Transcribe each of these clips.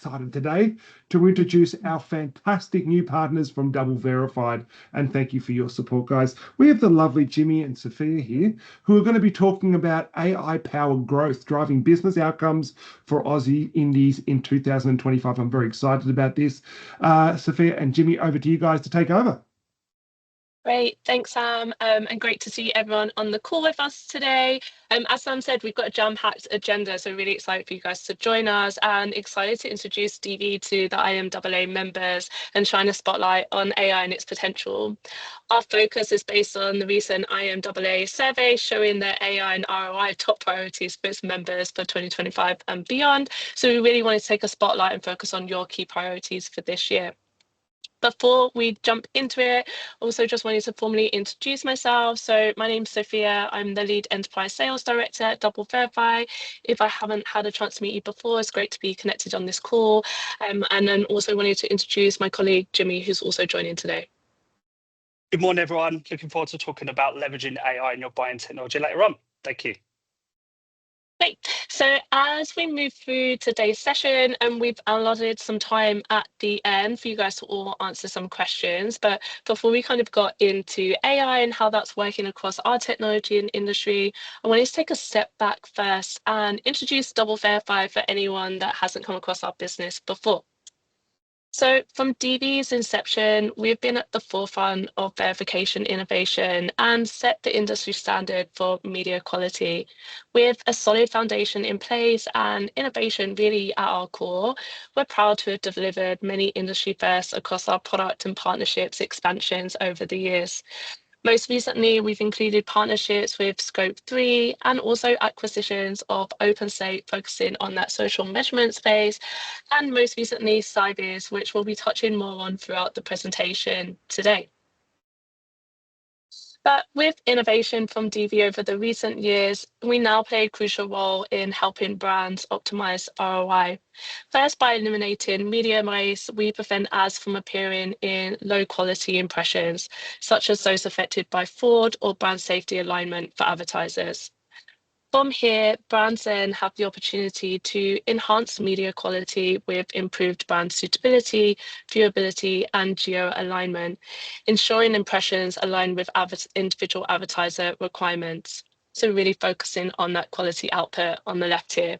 excited today to introduce our fantastic new partners from DoubleVerify, and thank you for your support, guys. We have the lovely Jimmy and Sophia here, who are going to be talking about AI-powered growth, driving business outcomes for Aussie indies in 2025. I'm very excited about this. Sophia and Jimmy, over to you guys to take over. Great, thanks Sam, and great to see everyone on the call with us today. As Sam said, we've got a jam-packed agenda, so really excited for you guys to join us and excited to introduce DV to the IMAA members and shine a spotlight on AI and its potential. Our focus is based on the recent IMAA survey showing that AI and ROI are top priorities for its members for 2025 and beyond. So we really wanted to take a spotlight and focus on your key priorities for this year. Before we jump into it, also just wanted to formally introduce myself. So my name's Sophia. I'm the lead enterprise sales director at DoubleVerify. If I haven't had a chance to meet you before, it's great to be connected on this call. And then also wanted to introduce my colleague, Jimmy, who's also joining today. Good morning, everyone. Looking forward to talking about leveraging AI in your buying technology later on. Thank you. Great. So as we move through today's session, and we've allotted some time at the end for you guys to all answer some questions. But before we kind of got into AI and how that's working across our technology and industry, I wanted to take a step back first and introduce DoubleVerify for anyone that hasn't come across our business before. So from DV's inception, we've been at the forefront of verification innovation and set the industry standard for media quality. With a solid foundation in place and innovation really at our core, we're proud to have delivered many industry firsts across our product and partnerships expansions over the years. Most recently, we've included partnerships with Scope 3 and also acquisitions of OpenState, focusing on that social measurement space, and most recently, Cybears, which we'll be touching more on throughout the presentation today. But with innovation from DV over the recent years, we now play a crucial role in helping brands optimize ROI. First, by eliminating media waste, we prevent ads from appearing in low quality impressions, such as those affected by fraud or brand safety alignment for advertisers. From here, brands then have the opportunity to enhance media quality with improved brand suitability, viewability, and geo-alignment, ensuring impressions align with individual advertiser requirements. So really focusing on that quality output on the left here.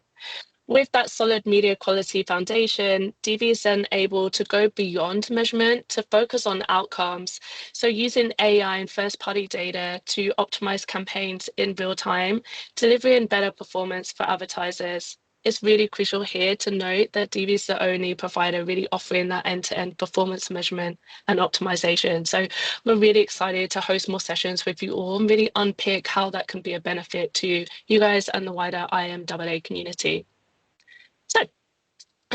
With that solid media quality foundation, DV is then able to go beyond measurement to focus on outcomes. So using AI and first-party data to optimize campaigns in real time, delivering better performance for advertisers. It's really crucial here to note that DV is the only provider really offering that end-to-end performance measurement and optimization. So we're really excited to host more sessions with you all and really unpick how that can be a benefit to you guys and the wider IMAA community. So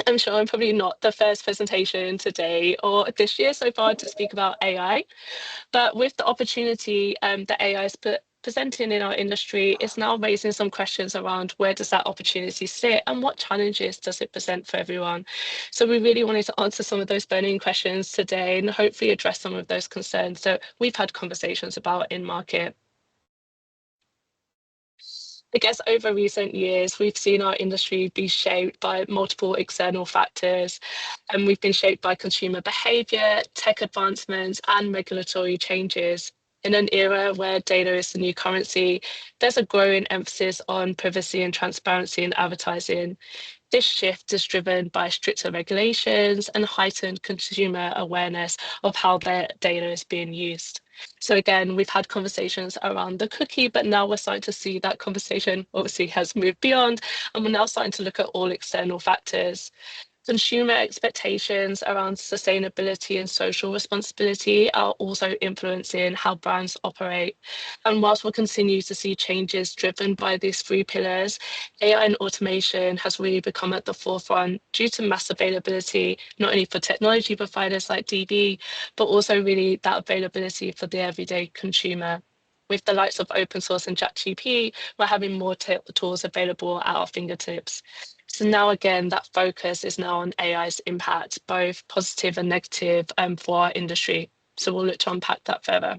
I'm sure I'm probably not the first presentation today or this year so far to speak about AI, but with the opportunity that AI is presenting in our industry, it's now raising some questions around where does that opportunity sit and what challenges does it present for everyone. So we really wanted to answer some of those burning questions today and hopefully address some of those concerns that we've had conversations about in market. I guess over recent years, we've seen our industry be shaped by multiple external factors, and we've been shaped by consumer behavior, tech advancements, and regulatory changes. In an era where data is the new currency, there's a growing emphasis on privacy and transparency in advertising. This shift is driven by stricter regulations and heightened consumer awareness of how their data is being used. So again, we've had conversations around the cookie, but now we're starting to see that conversation obviously has moved beyond, and we're now starting to look at all external factors. Consumer expectations around sustainability and social responsibility are also influencing how brands operate. And whilst we'll continue to see changes driven by these three pillars, AI and automation has really become at the forefront due to mass availability, not only for technology providers like DV, but also really that availability for the everyday consumer. With the likes of open source and ChatGPT, we're having more tools available at our fingertips. So now again, that focus is now on AI's impact, both positive and negative for our industry. So we'll look to unpack that further.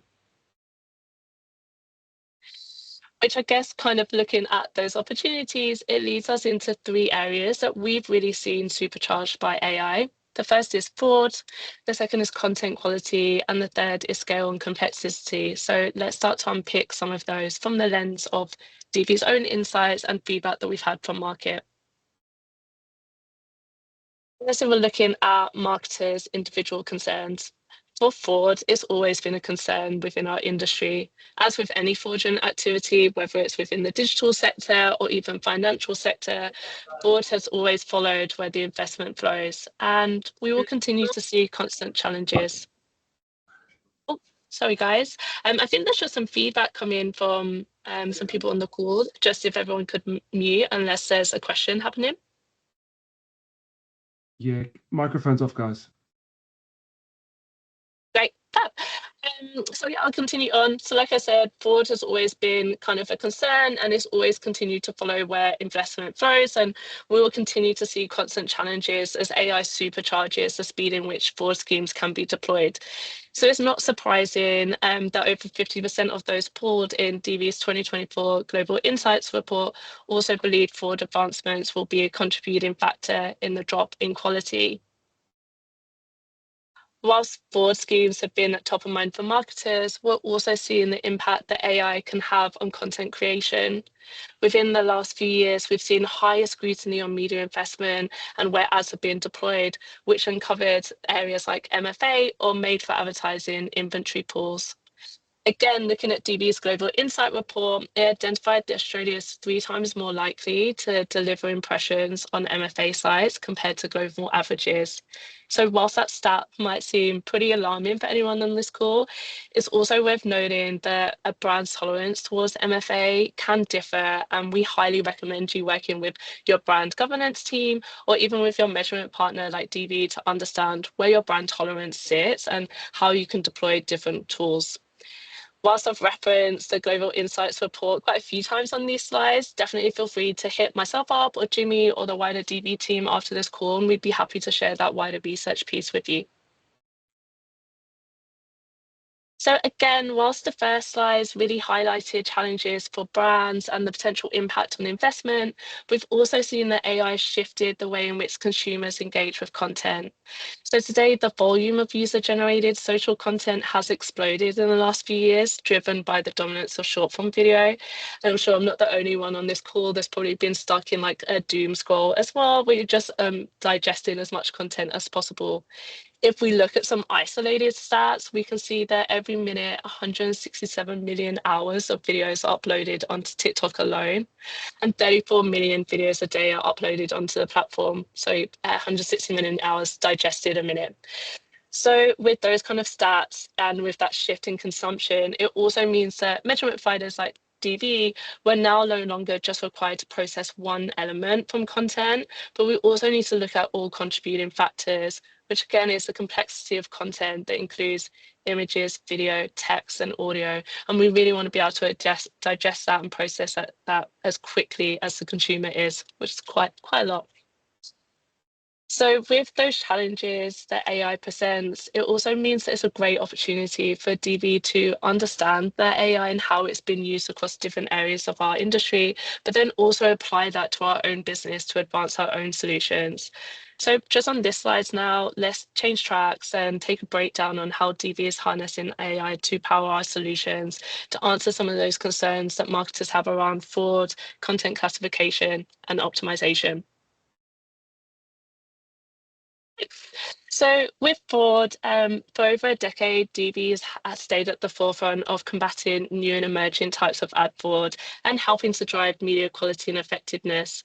which I guess kind of looking at those opportunities, it leads us into three areas that we've really seen supercharged by AI. The first is fraud, the second is content quality, and the third is scale and complexity. So let's start to unpick some of those from the lens of DV's own insights and feedback that we've had from market. So we're looking at marketers' individual concerns. For fraud, it's always been a concern within our industry. As with any fraudulent activity, whether it's within the digital sector or even financial sector, fraud has always followed where the investment flows, and we will continue to see constant challenges. Oh, sorry, guys. I think there's just some feedback coming from some people on the call, just if everyone could mute unless there's a question happening. Yeah, microphone's off, guys. Great. Fab. So yeah, I'll continue on. So like I said, fraud has always been kind of a concern and it's always continued to follow where investment flows. And we will continue to see constant challenges as AI supercharges the speed in which fraud schemes can be deployed. So it's not surprising that over 50% of those polled in DV's 2024 Global Insights report also believe fraud advancements will be a contributing factor in the drop in quality. Whilst fraud schemes have been top of mind for marketers, we're also seeing the impact that AI can have on content creation. Within the last few years, we've seen higher scrutiny on media investment and where ads have been deployed, which uncovered areas like MFA or made for advertising inventory pools. Again, looking at DB's Global Insight report, it identified that Australia is 3 times more likely to deliver impressions on MFA sites compared to global averages. So whilst that stat might seem pretty alarming for anyone on this call, it's also worth noting that a brand's tolerance towards MFA can differ, and we highly recommend you working with your brand governance team or even with your measurement partner like DB to understand where your brand tolerance sits and how you can deploy different tools. Whilst I've referenced the Global Insights report quite a few times on these slides, definitely feel free to hit myself up or Jimmy or the wider DB team after this call, and we'd be happy to share that wider research piece with you. So again, whilst the first slides really highlighted challenges for brands and the potential impact on investment, we've also seen that AI shifted the way in which consumers engage with content. So today, the volume of user-generated social content has exploded in the last few years, driven by the dominance of short-form video. And I'm sure I'm not the only one on this call that's probably been stuck in like a doom scroll as well, where you're just digesting as much content as possible. If we look at some isolated stats, we can see that every minute 167 million hours of videos are uploaded onto TikTok alone, and 34 million videos a day are uploaded onto the platform. So 160 million hours digested a minute. So with those kind of stats and with that shift in consumption, it also means that measurement providers like DV were now no longer just required to process one element from content, but we also need to look at all contributing factors, which again is the complexity of content that includes images, video, text, and audio. And we really want to be able to digest that and process that as quickly as the consumer is, which is quite a lot. So with those challenges that AI presents, it also means that it's a great opportunity for DV to understand the AI and how it's been used across different areas of our industry, but then also apply that to our own business to advance our own solutions. So just on this slide now, let's change tracks and take a breakdown on how DV is harnessing AI to power our solutions to answer some of those concerns that marketers have around fraud, content classification, and optimization. So with fraud, for over a decade, DV has stayed at the forefront of combating new and emerging types of ad fraud and helping to drive media quality and effectiveness.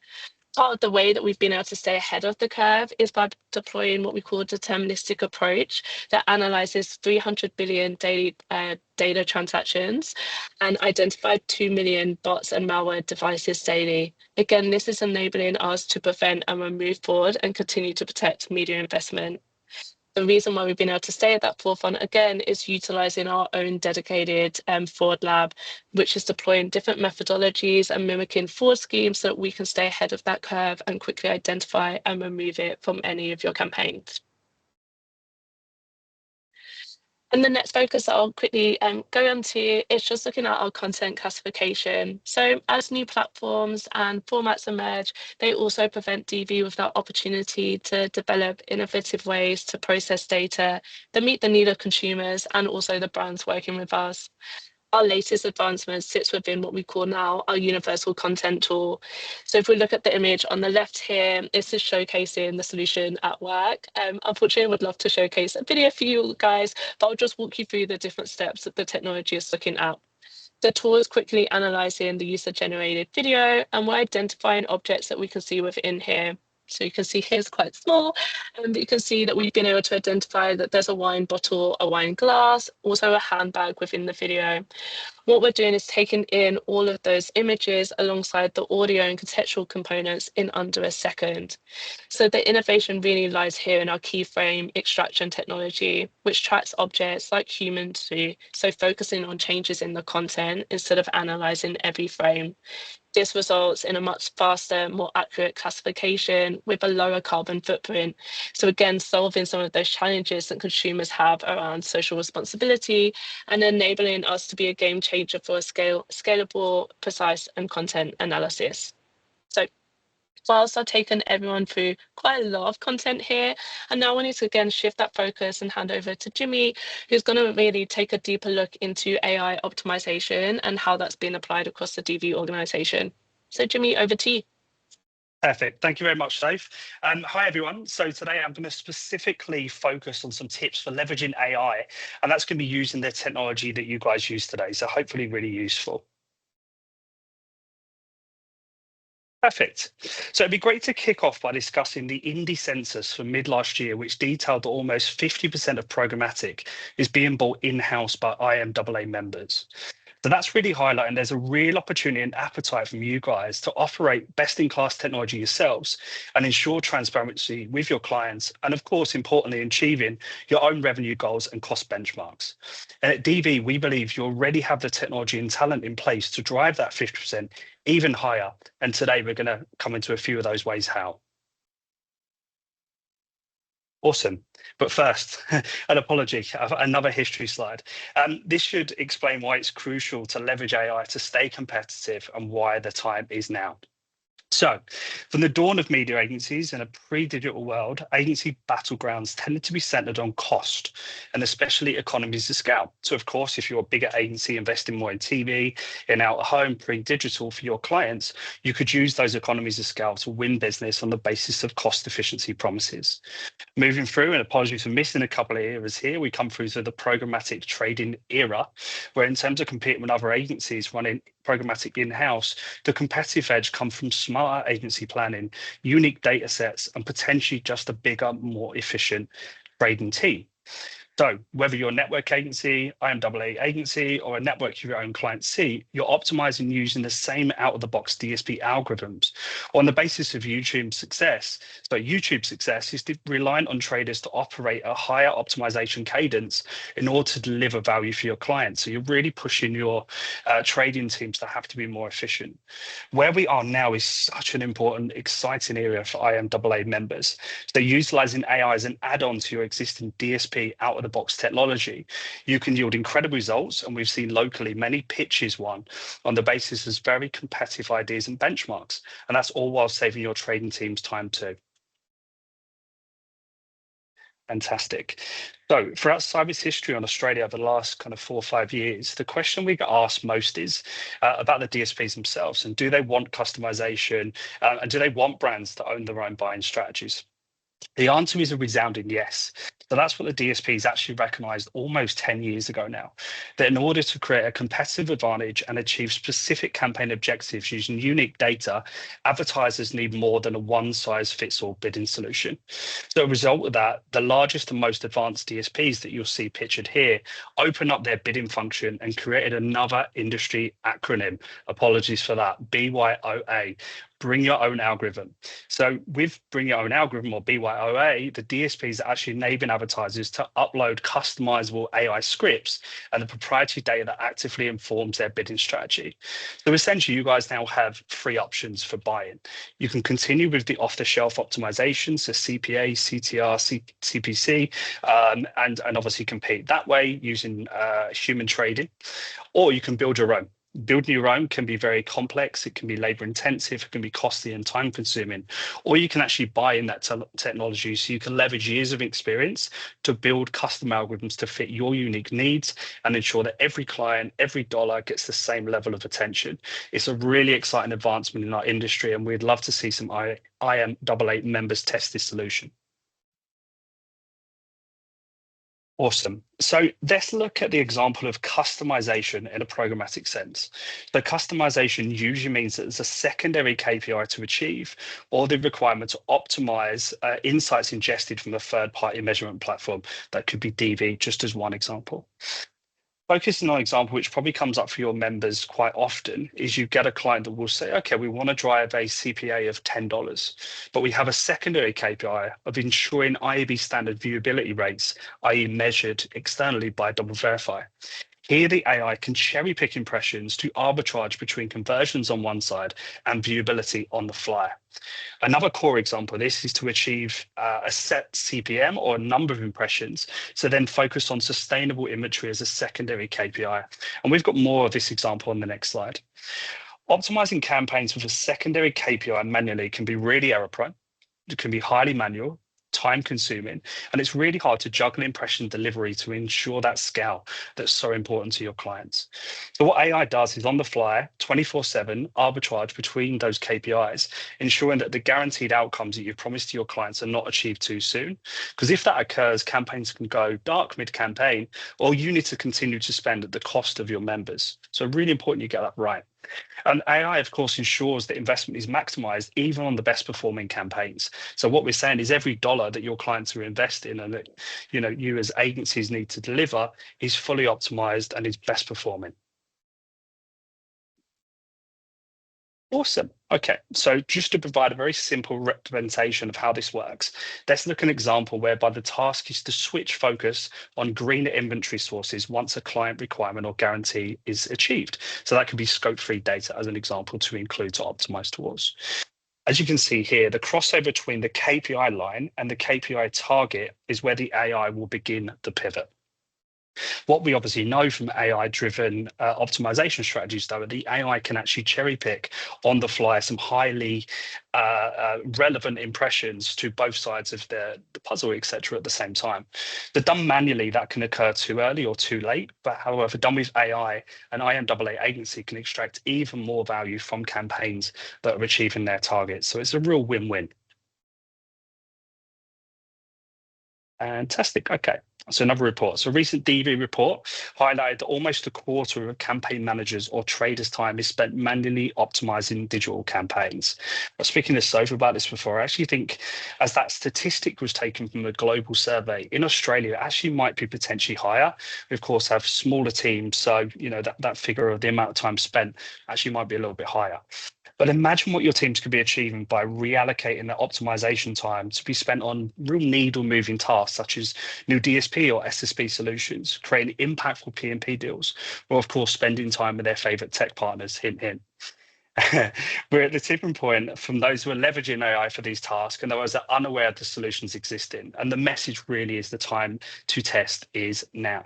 Part of the way that we've been able to stay ahead of the curve is by deploying what we call a deterministic approach that analyzes 300 billion daily data transactions and identified 2 million bots and malware devices daily. Again, this is enabling us to prevent and remove fraud and continue to protect media investment. The reason why we've been able to stay at that forefront again is utilizing our own dedicated fraud lab, which is deploying different methodologies and mimicking fraud schemes so that we can stay ahead of that curve and quickly identify and remove it from any of your campaigns. And the next focus I'll quickly go on to is just looking at our content classification. So as new platforms and formats emerge, they also present DV with that opportunity to develop innovative ways to process data that meet the need of consumers and also the brands working with us. Our latest advancement sits within what we call now our universal content tool. So if we look at the image on the left here, this is showcasing the solution at work. Unfortunately, I would love to showcase a video for you guys, but I'll just walk you through the different steps that the technology is looking at. The tool is quickly analyzing the user-generated video, and we're identifying objects that we can see within here. So you can see here it's quite small, but you can see that we've been able to identify that there's a wine bottle, a wine glass, also a handbag within the video. What we're doing is taking in all of those images alongside the audio and contextual components in under a second. So the innovation really lies here in our keyframe extraction technology, which tracks objects like humans do, so focusing on changes in the content instead of analyzing every frame. This results in a much faster, more accurate classification with a lower carbon footprint. So again, solving some of those challenges that consumers have around social responsibility and enabling us to be a game changer for a scalable, precise and content analysis. So whilst I've taken everyone through quite a lot of content here, and now I need to again shift that focus and hand over to Jimmy, who's going to really take a deeper look into AI optimization and how that's been applied across the DV organization. So Jimmy, over to you. Perfect. Thank you very much, Dave. Hi, everyone. So today I'm going to specifically focus on some tips for leveraging AI, and that's going to be using the technology that you guys use today. So hopefully really useful. Perfect. So it'd be great to kick off by discussing the indie census for mid last year, which detailed that almost 50% of programmatic is being bought in-house by IMAA members. So that's really highlighting there's a real opportunity and appetite from you guys to operate best-in-class technology yourselves and ensure transparency with your clients, and of course, importantly, achieving your own revenue goals and cost benchmarks. And at DV, we believe you already have the technology and talent in place to drive that 50% even higher. And today we're going to come into a few of those ways how. Awesome. But first, an apology, another history slide. This should explain why it's crucial to leverage AI to stay competitive and why the time is now. So, from the dawn of media agencies in a pre-digital world, agency battlegrounds tended to be centered on cost and especially economies of scale. So, of course, if you're a bigger agency investing more in TV, in out-of-home, pre-digital for your clients, you could use those economies of scale to win business on the basis of cost efficiency promises. Moving through, and apologies for missing a couple of eras here, we come through to the programmatic trading era, where in terms of competing with other agencies running programmatic in-house, the competitive edge comes from smarter agency planning, unique data sets, and potentially just a bigger, more efficient trading team. So whether you're a network agency, IMAA agency, or a network of your own client seat, you're optimizing using the same out-of-the-box DSP algorithms on the basis of YouTube's success. So YouTube's success is relying on traders to operate a higher optimization cadence in order to deliver value for your clients. So you're really pushing your trading teams to have to be more efficient. Where we are now is such an important, exciting area for IMAA members. So utilizing AI as an add-on to your existing DSP out-of-the-box technology, you can yield incredible results. And we've seen locally many pitches won on the basis of very competitive ideas and benchmarks. And that's all while saving your trading teams time too. Fantastic. So throughout Cyber's history on Australia over the last kind of 4 or 5 years, the question we get asked most is about the DSPs themselves, and do they want customization, and do they want brands to own their own buying strategies? The answer is a resounding yes. So that's what the DSPs actually recognized almost 10 years ago now, that in order to create a competitive advantage and achieve specific campaign objectives using unique data, advertisers need more than a one-size-fits-all bidding solution. So as a result of that, the largest and most advanced DSPs that you'll see pictured here open up their bidding function and created another industry acronym, apologies for that, BYOA, bring your own algorithm. So with bring your own algorithm, or BYOA, the DSPs are actually enabling advertisers to upload customizable AI scripts and the proprietary data that actively informs their bidding strategy. So essentially, you guys now have three options for buying. You can continue with the off-the-shelf optimizations, so CPA, CTR, CPC, and obviously compete that way using human trading, or you can build your own. Building your own can be very complex. It can be labor intensive. It can be costly and time consuming. Or you can actually buy in that technology so you can leverage years of experience to build custom algorithms to fit your unique needs and ensure that every client, every dollar gets the same level of attention. It's a really exciting advancement in our industry, and we'd love to see some IMAA members test this solution. Awesome. So let's look at the example of customization in a programmatic sense. So customization usually means that there's a secondary KPI to achieve, or the requirement to optimize insights ingested from a third-party measurement platform. That could be DV, just as one example. Focusing on an example which probably comes up for your members quite often is you get a client that will say, okay, we want to drive a CPA of $10, but we have a secondary KPI of ensuring IAB standard viewability rates, i.e. measured externally by DoubleVerify. Here, the AI can cherry pick impressions to arbitrage between conversions on one side and viewability on the fly. Another core example of this is to achieve a set CPM or a number of impressions, so then focus on sustainable inventory as a secondary KPI. And we've got more of this example on the next slide. Optimizing campaigns with a secondary KPI manually can be really error prone. It can be highly manual, time consuming, and it's really hard to juggle impression delivery to ensure that scale that's so important to your clients. So what AI does is on the fly, 24/7 arbitrage between those KPIs, ensuring that the guaranteed outcomes that you've promised to your clients are not achieved too soon. Because if that occurs, campaigns can go dark mid-campaign, or you need to continue to spend at the cost of your members. So really important you get that right. And AI, of course, ensures that investment is maximized even on the best performing campaigns. So what we're saying is every dollar that your clients are investing and that you as agencies need to deliver is fully optimized and is best performing. Awesome. Okay, so just to provide a very simple representation of how this works, let's look at an example whereby the task is to switch focus on greener inventory sources once a client requirement or guarantee is achieved. So that could be scope-free data as an example to include to optimize towards. As you can see here, the crossover between the KPI line and the KPI target is where the AI will begin the pivot. What we obviously know from AI-driven optimization strategies, though, the AI can actually cherry pick on the fly some highly relevant impressions to both sides of the puzzle, etc., at the same time. So done manually, that can occur too early or too late. But however, done with AI, an IMAA agency can extract even more value from campaigns that are achieving their targets. So it's a real win-win. Fantastic. Okay. So another report. So a recent DV report highlighted that almost a quarter of campaign managers or traders' time is spent manually optimizing digital campaigns. I was speaking to Sophie about this before. I actually think as that statistic was taken from a global survey in Australia, it actually might be potentially higher. We, of course, have smaller teams. So, that figure of the amount of time spent actually might be a little bit higher. But imagine what your teams could be achieving by reallocating that optimization time to be spent on real needle moving tasks, such as new DSP or SSP solutions, creating impactful P&P deals, or of course, spending time with their favorite tech partners, hint, hint. We're at the tipping point from those who are leveraging AI for these tasks and those that are unaware of the solutions existing. And the message really is the time to test is now.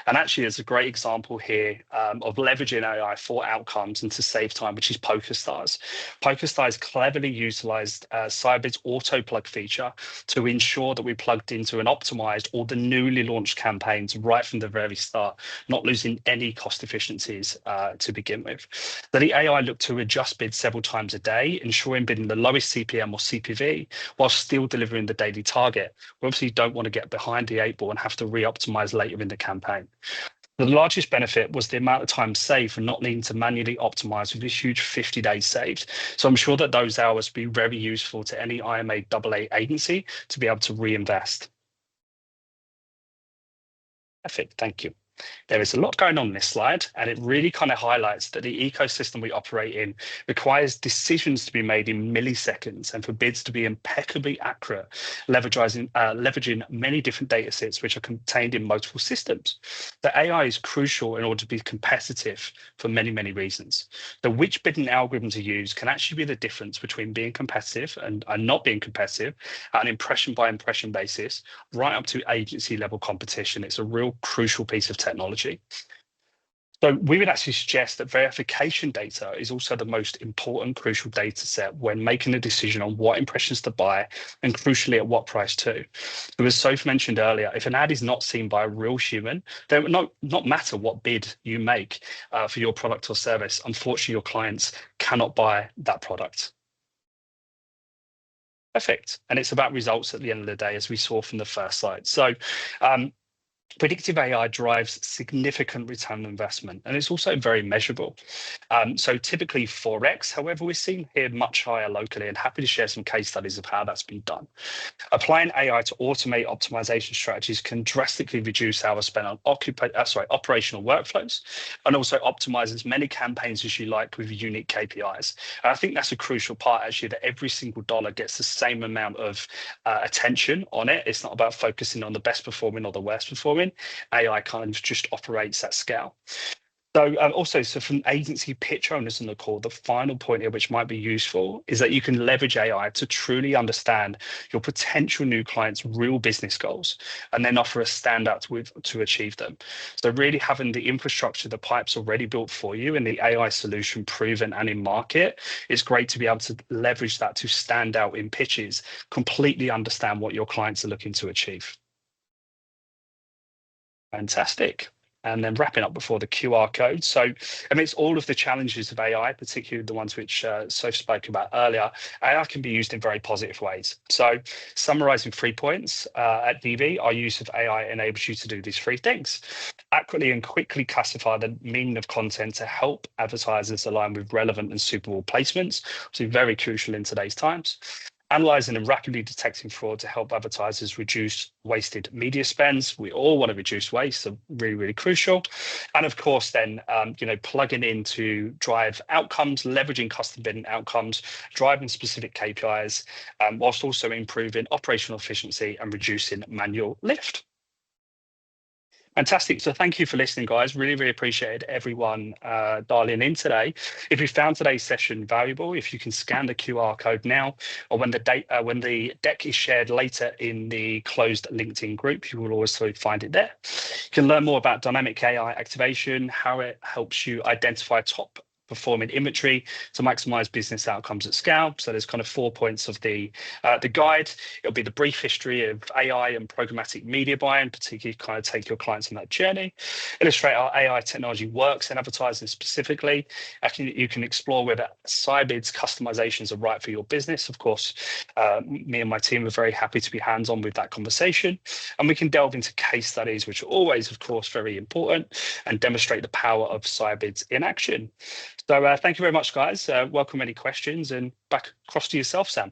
And actually, there's a great example here of leveraging AI for outcomes and to save time, which is PokerStars. PokerStars cleverly utilized Sybid's auto plug feature to ensure that we plugged into and optimized all the newly launched campaigns right from the very start, not losing any cost efficiencies to begin with. So the AI looked to adjust bids several times a day, ensuring bidding the lowest CPM or CPV while still delivering the daily target. We obviously don't want to get behind the eight ball and have to re-optimize later in the campaign. The largest benefit was the amount of time saved for not needing to manually optimize with this huge 50 days saved. So I'm sure that those hours will be very useful to any IMAA agency to be able to reinvest. Perfect, thank you. There is a lot going on in this slide, and it really kind of highlights that the ecosystem we operate in requires decisions to be made in milliseconds and for bids to be impeccably accurate, leveraging many different data sets which are contained in multiple systems. The AI is crucial in order to be competitive for many, many reasons. So which bidding algorithm to use can actually be the difference between being competitive and not being competitive at an impression by impression basis, right up to agency level competition. It's a real crucial piece of technology. So we would actually suggest that verification data is also the most important crucial data set when making a decision on what impressions to buy and crucially at what price too. So as Soph mentioned earlier, if an ad is not seen by a real human, then it will not matter what bid you make for your product or service. Unfortunately, your clients cannot buy that product. Perfect. And it's about results at the end of the day, as we saw from the first slide. So predictive AI drives significant return on investment, and it's also very measurable. So typically 4x, however, we're seeing here much higher locally, and happy to share some case studies of how that's been done. Applying AI to automate optimization strategies can drastically reduce our spend on operational workflows, and also optimize as many campaigns as you like with unique KPIs. And I think that's a crucial part, actually, that every single dollar gets the same amount of attention on it. It's not about focusing on the best performing or the worst performing. AI kind of just operates at scale. So so from agency pitch owners on the call, the final point here, which might be useful, is that you can leverage AI to truly understand your potential new clients' real business goals and then offer a standout to achieve them. So really having the infrastructure, the pipes already built for you and the AI solution proven and in market, it's great to be able to leverage that to stand out in pitches, completely understand what your clients are looking to achieve. Fantastic. And then wrapping up before the QR code. So amidst all of the challenges of AI, particularly the ones which Soph spoke about earlier, AI can be used in very positive ways. So summarizing 3 points at DV, our use of AI enables you to do these 3 things. Accurately and quickly classify the meaning of content to help advertisers align with relevant and suitable placements, which is very crucial in today's times. Analyzing and rapidly detecting fraud to help advertisers reduce wasted media spends. We all want to reduce waste, so really, really crucial. And of course, then, plugging in to drive outcomes, leveraging custom bidding outcomes, driving specific KPIs, whilst also improving operational efficiency and reducing manual lift. Fantastic. So thank you for listening, guys. Really, really appreciated everyone dialing in today. If you found today's session valuable, if you can scan the QR code now, or when the deck is shared later in the closed LinkedIn group, you will also find it there. You can learn more about dynamic AI activation, how it helps you identify top performing inventory to maximize business outcomes at scale. So there's kind of 4 points of the guide. It'll be the brief history of AI and programmatic media buying, particularly kind of take your clients on that journey. Illustrate how AI technology works in advertising specifically. Actually, you can explore whether Scibids customizations are right for your business. Of course, me and my team are very happy to be hands-on with that conversation. And we can delve into case studies, which are always, of course, very important, and demonstrate the power of Scibids in action. So thank you very much, guys. Welcome any questions, and back across to yourself, Sam.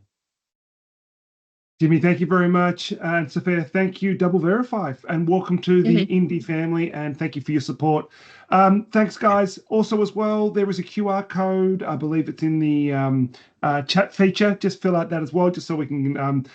Jimmy, thank you very much. And Sophia, thank you, DoubleVerify, and welcome to the Indie family, and thank you for your support. Thanks, guys. Also, as well, there is a QR code. I believe it's in the chat feature. Just fill out that as well, just so we can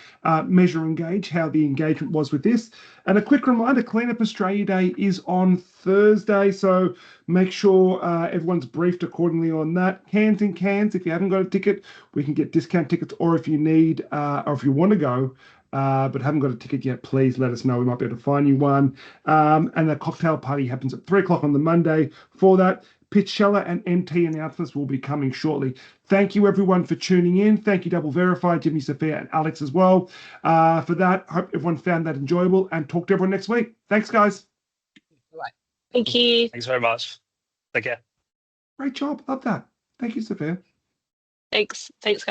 measure and gauge how the engagement was with this. And a quick reminder, Cleanup Australia Day is on Thursday, so make sure everyone's briefed accordingly on that. Cans in cans. If you haven't got a ticket, we can get discount tickets, or if you need, or if you want to go, but haven't got a ticket yet, please let us know. We might be able to find you one. And the cocktail party happens at 3 o'clock on the Monday. For that, Pitchella and NT announcements will be coming shortly. Thank you, everyone, for tuning in. Thank you, DoubleVerify, Jimmy, Sophia, and Alex as well. For that, hope everyone found that enjoyable, and talk to everyone next week. Thanks, guys. Thank you. Thanks very much. Take care. Great job. Love that. Thank you, Sophia. Thanks, guys.